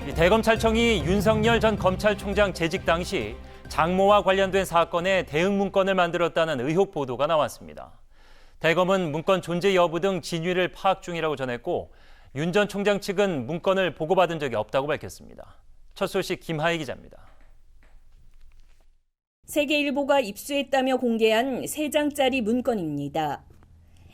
대검찰청이 윤석열 전 검찰총장 재직 당시 장모와 관련된 사건에 대응 문건을 만들었다는 의혹 보도가 나왔습니다. 대검은 문건 존재 여부 등 진위를 파악 중이라고 전했고 윤 전 총장 측은 문건을 보고받은 적이 없다고 밝혔습니다. 첫 소식 김하희 기자입니다. 세계일보가 입수했다며 공개한 3장짜리 문건입니다.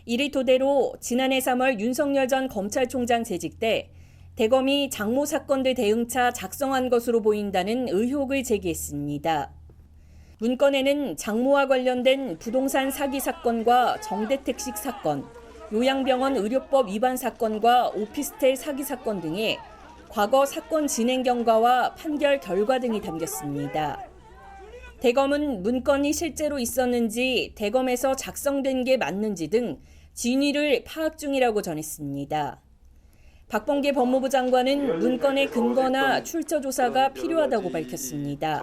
이를 토대로 지난해 3월 윤석열 전 검찰총장 재직 때 대검이 장모 사건들 대응차 작성한 것으로 보인다는 의혹을 제기했습니다. 문건에는 장모와 관련된 부동산 사기 사건과 정대택식 사건, 요양병원 의료법 위반 사건과 오피스텔 사기 사건 등의 과거 사건 진행 경과와 판결 결과 등이 담겼습니다. 대검은 문건이 실제로 있었는지 대검에서 작성된 게 맞는지 등 진위를 파악 중이라고 전했습니다. 박범계 법무부 장관은 문건의 근거나 출처 조사가 필요하다고 밝혔습니다.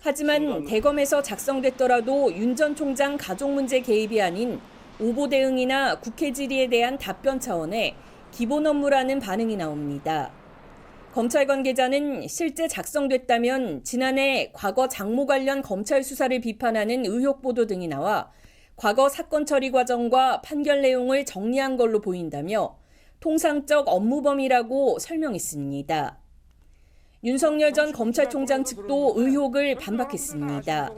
하지만 대검에서 작성됐더라도 윤 전 총장 가족 문제 개입이 아닌 오보 대응이나 국회 질의에 대한 답변 차원의 기본 업무라는 반응이 나옵니다. 검찰 관계자는 실제 작성됐다면 지난해 과거 장모 관련 검찰 수사를 비판하는 의혹 보도 등이 나와 과거 사건 처리 과정과 판결 내용을 정리한 걸로 보인다며 통상적 업무범위라고 설명했습니다. 윤석열 전 검찰총장 측도 의혹을 반박했습니다.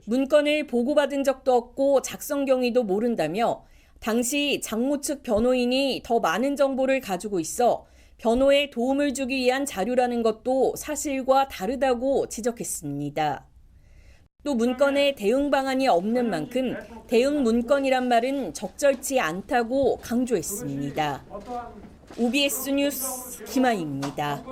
문건을 보고받은 적도 없고 작성 경위도 모른다며 당시 장모 측 변호인이 더 많은 정보를 가지고 있어 변호에 도움을 주기 위한 자료라는 것도 사실과 다르다고 지적했습니다. 또 문건에 대응 방안이 없는 만큼 대응 문건이란 말은 적절치 않다고 강조했습니다. OBS 뉴스 김하희입니다.